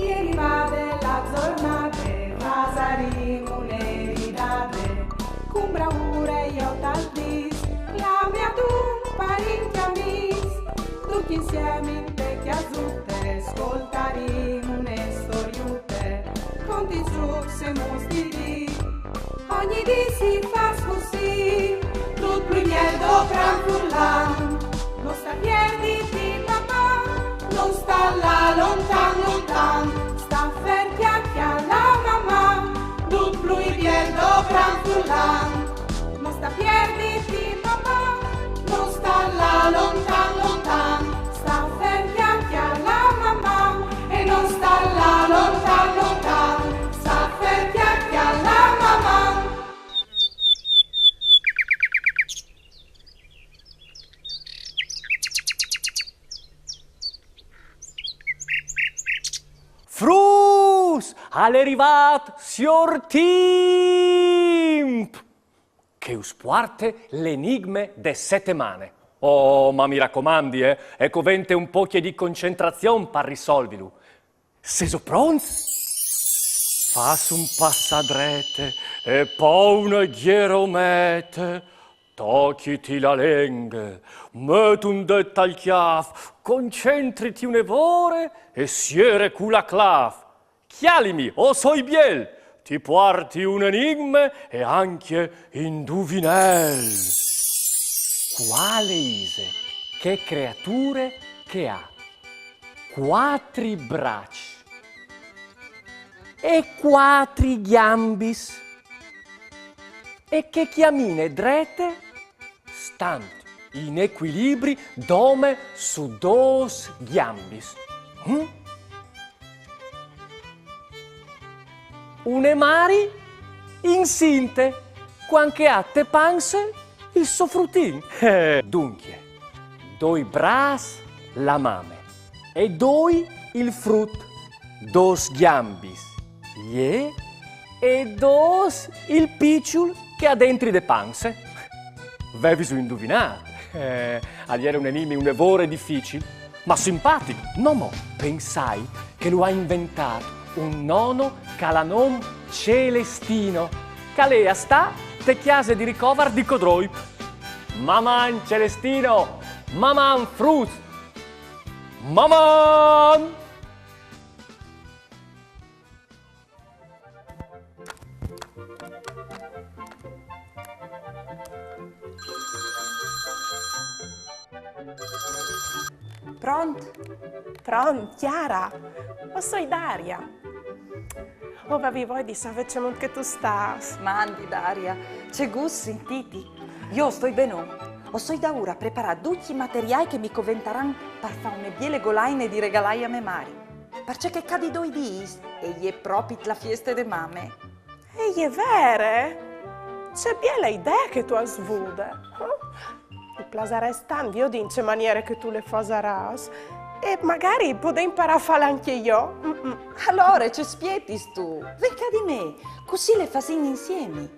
Ieri vade la giornata, pasaremo un'eridate, con bravura io tal dis, la mia tu parenti amici, tutti insieme in te chiasutte, ascoltaremo une storiute, conti su e mostri, ogni dì si fa così, tutto il miedo tranquillan, non sta piedi di mamma, non sta là lontan lontan, sta fermi alla mamma, tutto il miedo tranquillan, non sta piedi di mamma, non sta là lontan lontan, sta fermi alla mamma e non sta là lontan lontan, sta fermi alla mamma. Frus, all'erivat sior Timp, che us puarte l'enigme de settimane. Oh, ma mi raccomandi, ecco vente un poche di concentrazione per risolvilu. Seso pronz? Fas un passadrete e poi una ghieromete. Tocchiti la lingua, met un det al chiaf, concentriti un'evore e siere cula clav. Chialimi, o soi biel, ti porti un enigma e anche indovinel. Quale ise, che creature che ha? Quattro braccia e quattro gambis e che chiamine drete stanti in equilibri dome su dos gambis. Une mari insinte, quanche atte panse il soffrutin. Dunque, doi bras la mame e doi il frut, dos gambis, ye, e dos il picciul che ha dentro de panse. Vevi su indovinate. Aliera un enigma, un evore difficile, ma simpatico. No, mo, pensai che lo ha inventato un nono calanom Celestino, che lei sta te chiase di ricover di codroi. Maman Celestino, maman frut, maman! Pronto? Pronto, Chiara? O sono Daria? Oh, vabbè, voi di sapere che tu stai. Mandi, Daria, c'è gusto sentiti. Io sto bene. Ho so da ora preparare tutti i materiali che mi conventeranno per fare una biele golaine di regalai a mie mari. Perché che cadi doi dis e gli è proprio la fiesta de mamme. E è vero? C'è bella idea che tu hai svude. Il plasare stando, io dico in maniera che tu le fasarai. E magari potrei imparare a farlo anche io. Allora, ci spietis tu. Venga di me, così le fasini insieme.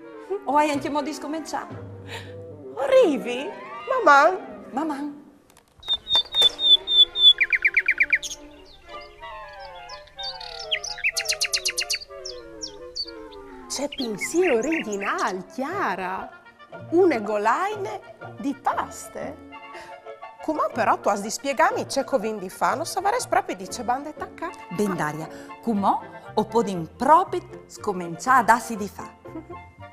O hai anche modo di scominciare? Arrivi? Mamma? Mamma? C'è pensiero originale, Chiara. Une golaine di paste. Come però tu hai di spiegarmi c'è covin di fa, non saprei proprio di c'è bande tacca. Ben Daria, come o podin proprio scominciare a darsi di fa.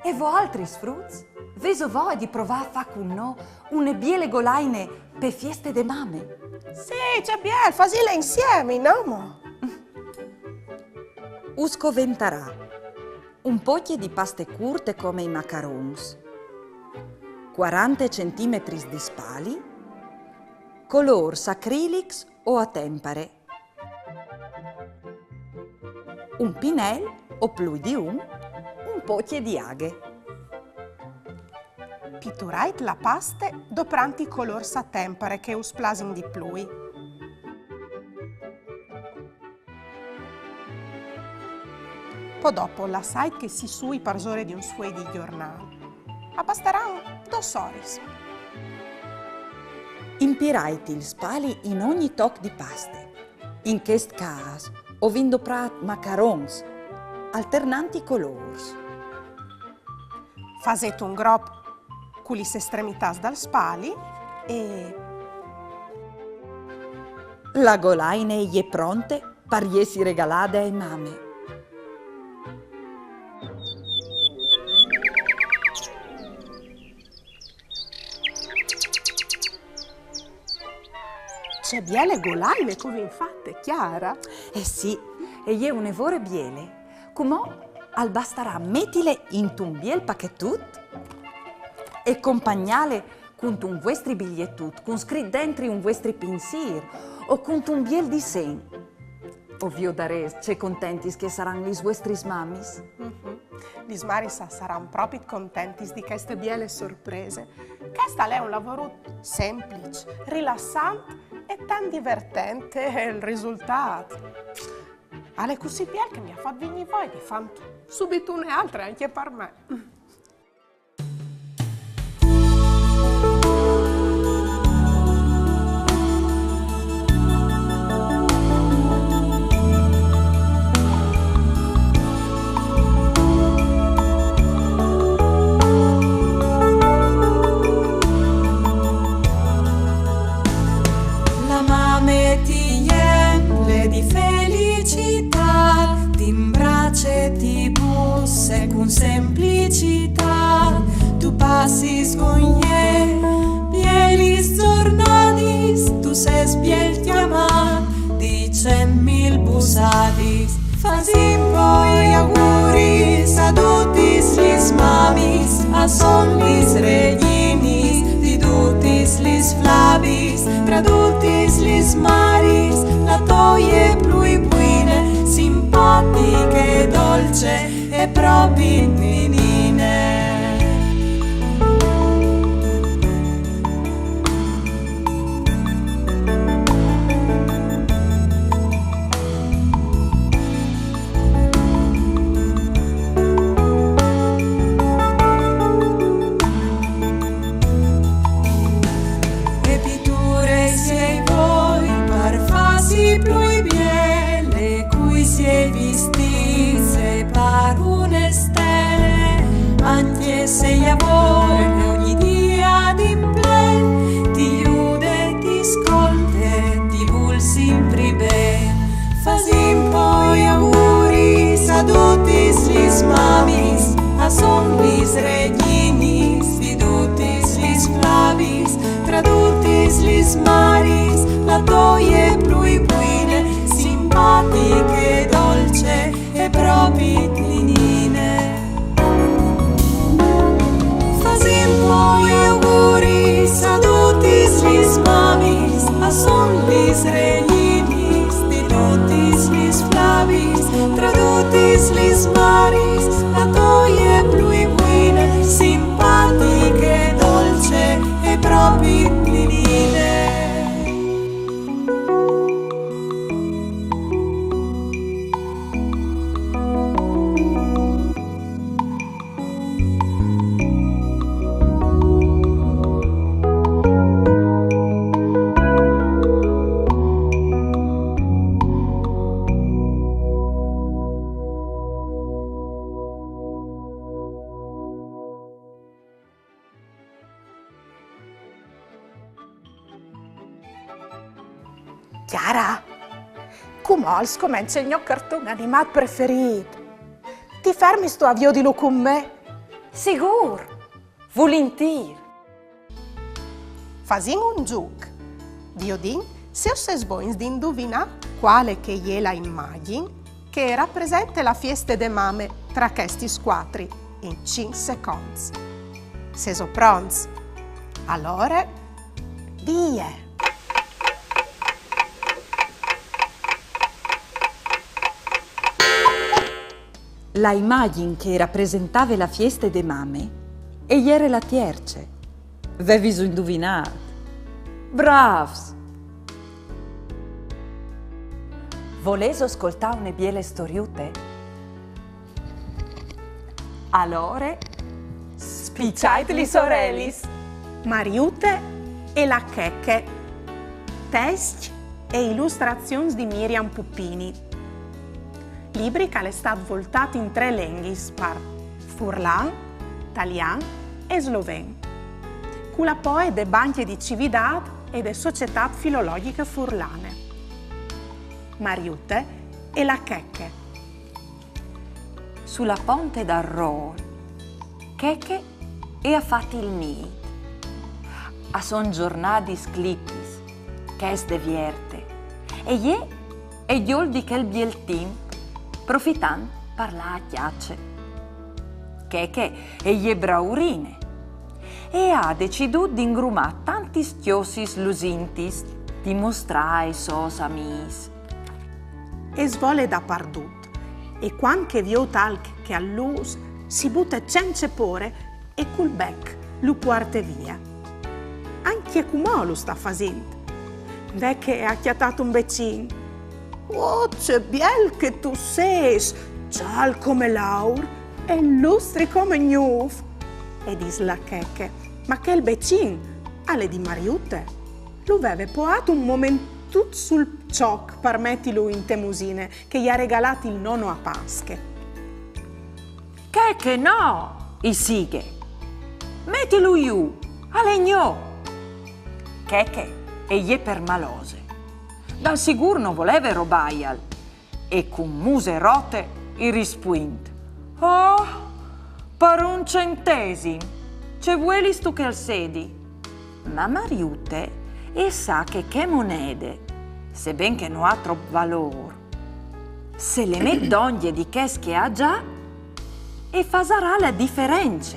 E voi altri sfruzzi? Veso voi di provare a fare con noi une biele golaine per feste de mamme? Sì, c'è bien, fasile insieme, no? Usco ventarà un poche di paste curte come i macarons, 40 centimetri di spali, color acrilics o a tempere, un pinel o più di un poche di aghe. Pitturait la paste dopranti color a tempere che us plasin di plui. Poi dopo la sai che si sui parsore di un suoi di giornale. Abbasteranno 2 oris. Impirait il spali in ogni toc di paste. In questo caso, Ho vindo prat macarons, alternanti colors. Faset un grop con le estremità dal spali e La golaina è pronte per essere regalate ai mame. c'è biele golaine come infatti, Chiara. Eh sì, e è un evore biele. Come al basterà mettile in un biel pacchettut e accompagnale con un vostri bigliettut, con scritto dentro un vostri pensier o con un biel disegno. Ovvio dare, c'è contenti che saranno i vostri mamis. Gli smarisa saranno proprio contenti di queste biele sorprese. Questo è un lavoro semplice, rilassante e tan divertente il risultato. Alle così biel che mi ha fatto venire voi di fanno subito une altre anche per me. Con semplicità tu passi con bielis giornadis, tu ses biel chiamat di 100.000 busadis. Fasim poi auguris a tutis lis mamis, a son lis reginis, di tutis lis flabis, tradutis lis maris, la toie plui buine, simpatiche, dolce e proprio menine. E pitture siei voi, par fasi plui biele, cui siei visti, se par une stelle, anche se gli amore ogni dia d'implen, ti iude, ti scolte, ti vul sempre ben. Fasim poi auguris a tutis lis mamis, a son lis reginis, di tutis lis flavis, tradutis lis maris, la toie plui buine, simpatiche, dolce e proprio menine. Fasim poi auguris a tutis lis mamis, a son lis reginis, di tutis lis flavis, tradutis lis maris, la toie plui buine, simpatiche, dolce e proprio menine. Chiara, come comincia il mio cartone animato preferito. Ti fermi sto avvio di lo con me? Sicuro, volentieri. Fasimo un gioco. Diodin, se o ses boins di indovinare quale che è la immagine che rappresenta la fiesta de mame tra questi squatri in 5 secondi. Se so pronti? Allora, vie! La immagine che rappresentava la fiesta de mame e ieri la tierce. Avevi indovinato. Bravs! Volesi ascoltare une biele storiute? Allora, spicciateli sorellis! Mariute e la Checche. Testi e illustrazioni di Miriam Puppini. libri che è stato voltato in 3 lingue, per furlan, italiano e sloven, con la poi de banche di civiltà e de società filologiche furlane. Mariute e la Checche. Sulla ponte d'Arrol, Checche e ha fatto il nido. A son giornati sclippis, che es de vierte, e io di quel biel temp, profitant parla a chiacce. Checche e braurine, e ha deciduto di ingrumare tanti schiosis lusintis, di mostrare ai sos amis. E svole da pardut, e quando che vio talc che all'us si butta cence pore e col bec lo porta via. Anche come lo sta facendo. Vecche è acchiattato un becin. Oh, c'è biel che tu sei, gial come l'aur e lustri come gnuf. E dis la Checche, ma che il becin, alle di Mariute, lo aveva poato un momento tutto sul cioc per metterlo in temusine che gli ha regalato il nonno a Pasche. Che no, i sighe. Mettilo io, a legno. Che e gli per malose. Dal sicuro non voleva robaial. E con muse rotte i rispuint. Oh, per un centesimo. Ce vuoi stu che al sedi? Ma Mariute e sa che monete, sebben che non ha troppo valore, se le mette di che ha già e farà la differenza.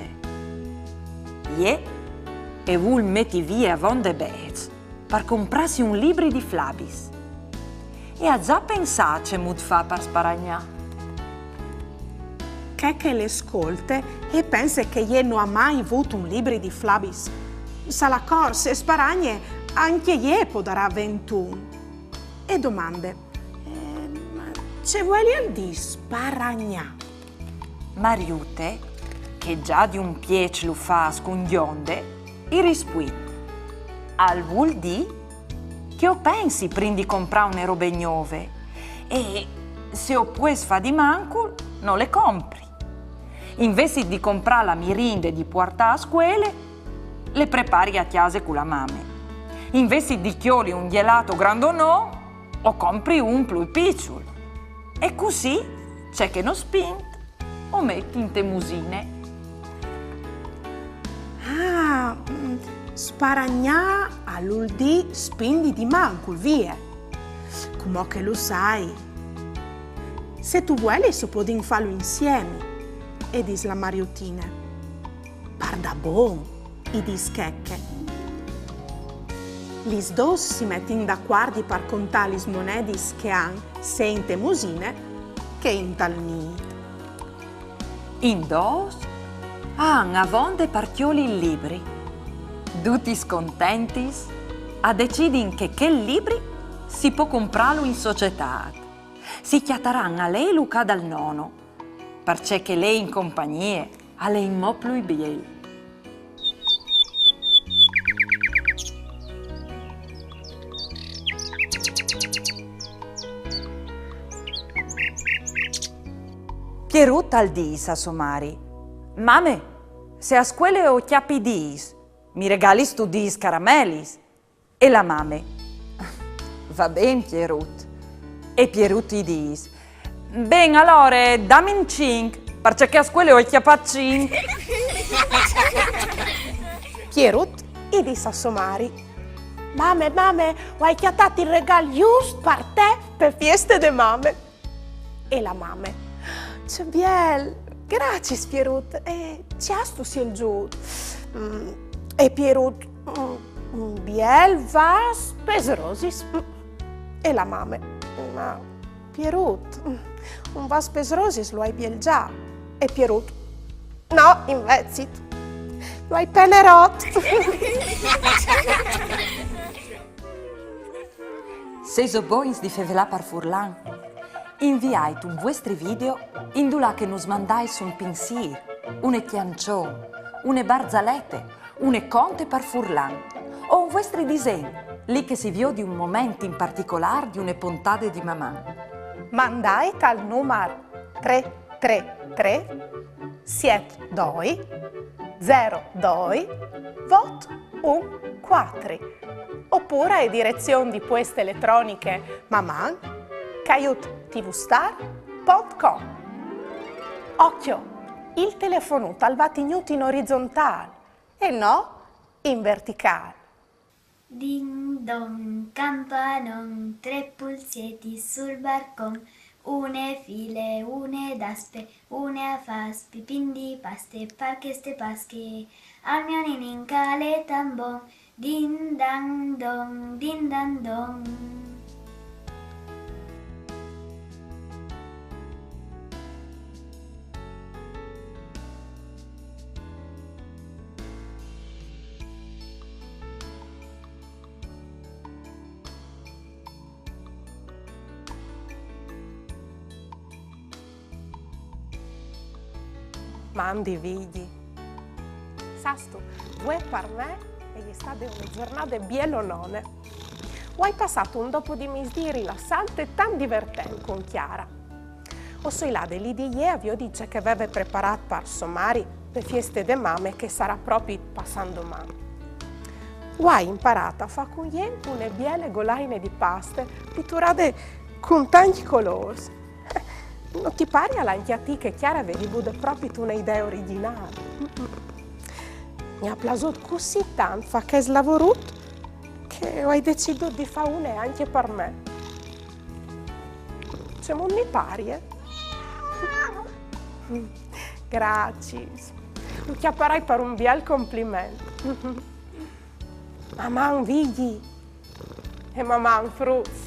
E vuol metti via von de Bez per comprarsi un libro di Flabis. E ha già pensato che mut fa per sparagnare. Che le ascolte e pensa che gli non ha mai avuto un libro di Flabis. Sa la corsa e sparagne anche gli darà 21. E domande, ma ce vuoi al di sparagna? Mariute, che già di un piece lo fa scondionde, i rispuì. Al vuol di che o pensi prima di comprare une robe nuove e se o pues fa di manco non le compri. Invece di comprare la mirinde di portare a scuole, le prepari a chiase con la mame. Invece di chioli un gelato grandonò o compri un più piccolo. E così c'è che non spinti o metti in temusine. Ah, sparagnà all'uldì spindi di manco, via. Come che lo sai. Se tu vuoi, si può farlo insieme. E dis la Mariutina. Parda bon, i dis Checche. Lis dos si mettin d'accordo per contare le monedis che han sia in temusine che in tal nido. In dos han avonde partioli libri. Tutti scontentis a decidin che libri si può comprarlo in società. Si chiataran a lei Luca dal nono, perché che lei in compagnie a lei mo più biel. Pierut al dis a somari. Mame, se a scuole o chiappi dis, mi regali stu dis caramellis. E la mame. Va ben, Pierut. E Pierut i dis. Ben, allora, dammi un cink, perché a scuole ho chiappato cink. Pierut e disse a Somari: Mame, ho chiatato il regalo giusto per te per feste de mame. E la mame: C'è biel, grazie Pierut, e ci ha sto sil giù. E Pierut: biel vas pesrosis. E la mame: Ma Pierut, un vas pesrosis lo hai biel già. E Pierut: No, invece lo hai penerot. Se so boins di fevelà par furlan, inviate un vostri video in dula che nos mandais un pensier, une chianciò, une barzalette, une conte par furlan, o un vostri disegni, lì che si vio di un momento in particolare di une puntate di mamma. mandate al numero 333 72 02 vot 14 oppure a direzione di poste elettroniche maman@tvstar.com. Occhio, il telefono va tenuto in orizzontale e no in verticale. Ding dong, campanon, 3 pulsetti sul balcon, une file, une d'aspe, une a fas, pipindi paste, parche ste pasche, al mio in cale tambon, din dan dong, din dan dong. Mandi vigli. Sasto, vuoi per me e gli state una giornata bielonone. Hai passato un dopo di misdì rilassante e tan divertente con Chiara. O so là di ieri vi ho dice che aveva preparato per somari le feste de mame che sarà proprio passando mano. Hai imparato a fare con iempo une biele golaine di paste pitturate con tanti colori. Non ti pare anche a te che Chiara avevi avuto proprio un'idea originale? Mi ha piaciuto così tanto fa che slavoruto che ho deciso di fare una anche per me. Cioè, non mi pare, Grazie. Mi chiapperai per un bel complimento. Mamma vigli e mamma frus.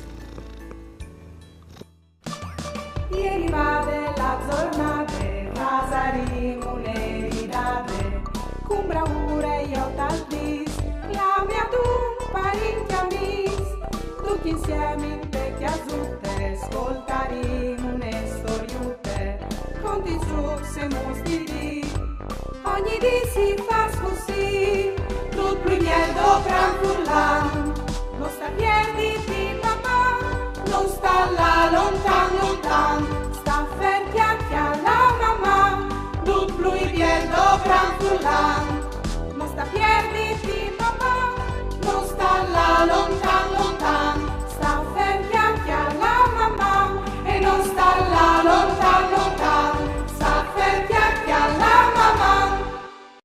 Ieri va della giornata, pasaremo le ridate, con bravura io t'aldis, la mia tu parenti amis, tutti insieme in vecchia zutte, ascoltaremo une storiute, conti su se mostri, ogni dì si fa così, tutto il miel do gran furlan,